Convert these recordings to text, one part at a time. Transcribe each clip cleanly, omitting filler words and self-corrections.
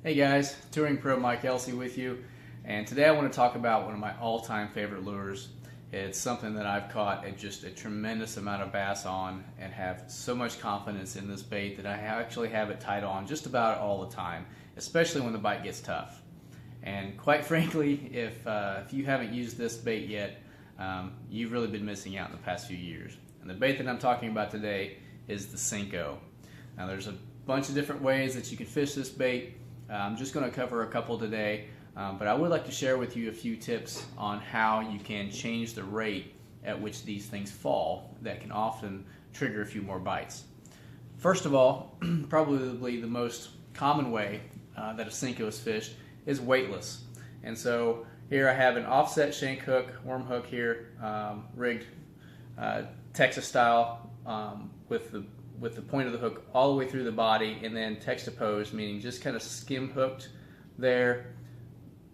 Hey guys, Touring Pro Mike Elsea with you, and today I want to talk about one of my all-time favorite lures. It's something that I've caught just a tremendous amount of bass on and have so much confidence in this bait that I actually have it tied on just about all the time, especially when the bite gets tough. And quite frankly, if you haven't used this bait yet, you've really been missing out in the past few years. And the bait that I'm talking about today is the Senko. Now there's a bunch of different ways that you can fish this bait. I'm just going to cover a couple today, but I would like to share with you a few tips on how you can change the rate at which these things fall that can often trigger a few more bites. First of all, probably the most common way that a Senko is fished is weightless. And so here I have an offset shank hook, worm hook here, rigged Texas style with the point of the hook all the way through the body, and then textopposed, meaning just kind of skim hooked there,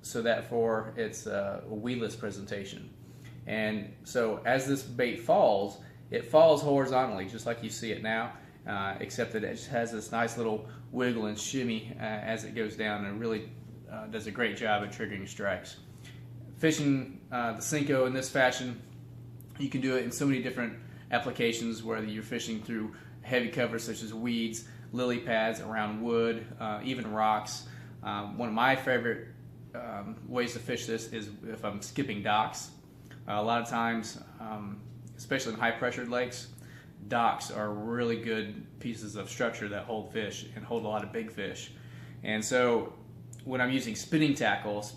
so that for it's a weedless presentation. And so as this bait falls, it falls horizontally just like you see it now, except that it just has this nice little wiggle and shimmy as it goes down, and really does a great job at triggering strikes. Fishing the Senko in this fashion, you can do it in so many different applications, whether you're fishing through heavy cover such as weeds, lily pads, around wood, even rocks. One of my favorite ways to fish this is if I'm skipping docks. A lot of times, especially in high pressured lakes, docks are really good pieces of structure that hold fish and hold a lot of big fish. And so when I'm using spinning tackles,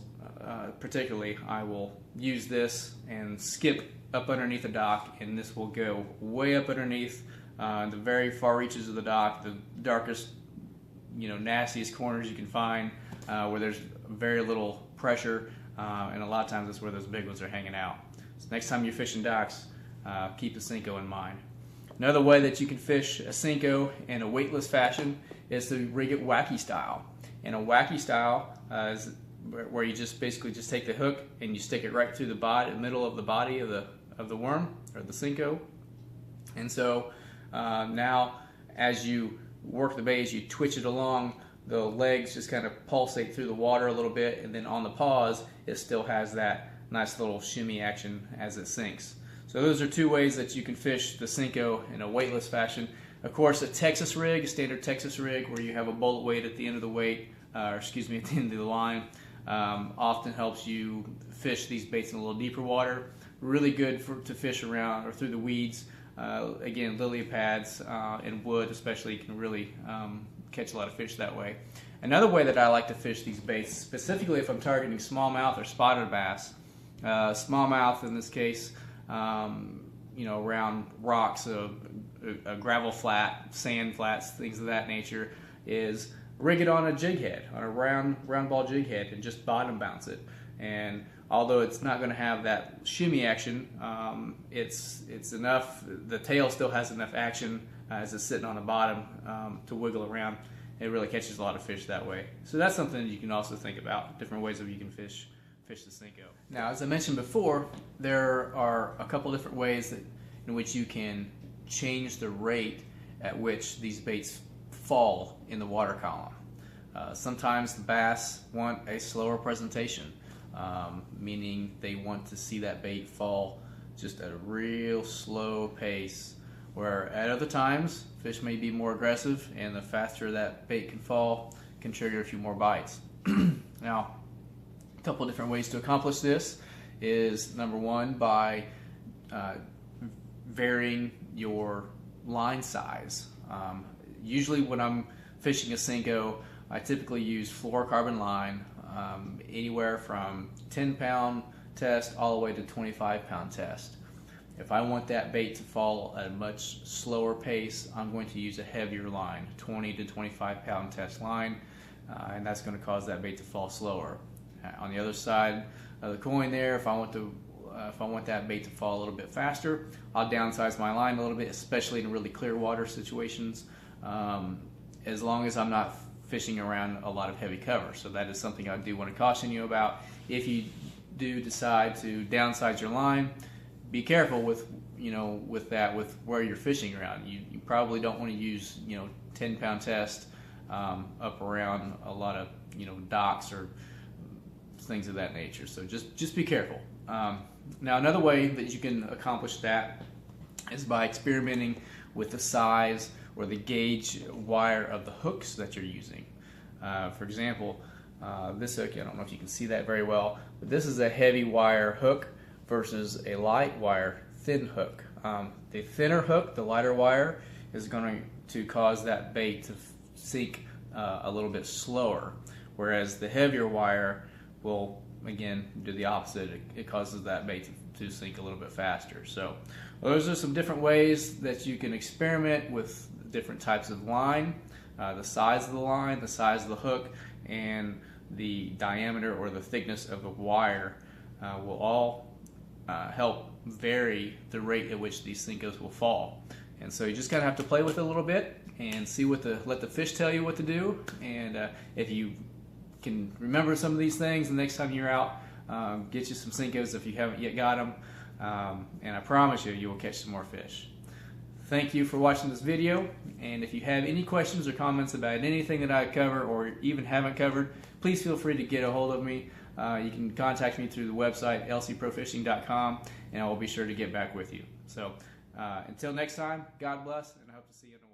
particularly, I will use this and skip up underneath the dock, and this will go way up underneath the very far reaches of the dock, the darkest, nastiest corners you can find, where there's very little pressure, and a lot of times that's where those big ones are hanging out. So next time you're fishing docks, keep the Senko in mind. Another way that you can fish a Senko in a weightless fashion is to rig it wacky style. And a wacky style is where you just basically just take the hook and you stick it right through the middle of the body of the worm or the Senko. And so now as you work the bait, as you twitch it along, the legs just kind of pulsate through the water a little bit, and then on the pause it still has that nice little shimmy action as it sinks. So those are two ways that you can fish the Senko in a weightless fashion. Of course, a Texas rig, a standard Texas rig where you have a bullet weight at the end of the at the end of the line, often helps you fish these baits in a little deeper water. Really good to fish around or through the weeds. Again, lily pads and wood especially can really catch a lot of fish that way. Another way that I like to fish these baits, specifically if I'm targeting smallmouth or spotted bass, smallmouth in this case, around rocks, a gravel flat, sand flats, things of that nature, is rig it on a jig head, on a round ball jig head, and just bottom bounce it. And although it's not going to have that shimmy action, it's enough. The tail still has enough action as it's sitting on the bottom to wiggle around. It really catches a lot of fish that way. So that's something that you can also think about, different ways that you can fish the Senko. Now, as I mentioned before, there are a couple different ways in which you can change the rate at which these baits fall in the water column. Sometimes the bass want a slower presentation, meaning they want to see that bait fall just at a real slow pace, where at other times fish may be more aggressive, and the faster that bait can fall can trigger a few more bites. Now, a couple different ways to accomplish this is, number one, by varying your line size. Usually when I'm fishing a Senko, I typically use fluorocarbon line, anywhere from 10-pound test all the way to 25-pound test. If I want that bait to fall at a much slower pace, I'm going to use a heavier line, 20 to 25-pound test line, and that's going to cause that bait to fall slower. On the other side of the coin there, if I want that bait to fall a little bit faster, I'll downsize my line a little bit, especially in really clear water situations, as long as I'm not fishing around a lot of heavy cover. So that is something I do want to caution you about. If you do decide to downsize your line, be careful with where you're fishing around. You probably don't want to use 10-pound test up around a lot of docks or things of that nature. So just be careful. Now another way that you can accomplish that is by experimenting with the size or the gauge wire of the hooks that you're using. For example, this hook, I don't know if you can see that very well, but this is a heavy wire hook versus a light wire thin hook. The thinner hook, the lighter wire, is going to cause that bait to sink a little bit slower, whereas the heavier wire will again do the opposite. It causes that bait to sink a little bit faster. So those are some different ways that you can experiment with different types of line, the size of the line, the size of the hook, and the diameter or the thickness of the wire will all help vary the rate at which these Senkos will fall. And so you just kind of have to play with it a little bit and see let the fish tell you what to do. And if you can remember some of these things, the next time you're out, get you some Senkos if you haven't yet got them. And I promise you will catch some more fish. Thank you for watching this video, and if you have any questions or comments about anything that I cover or even haven't covered, please feel free to get a hold of me. You can contact me through the website elseaprofishing.com, and I will be sure to get back with you. So until next time, God bless, and I hope to see you in the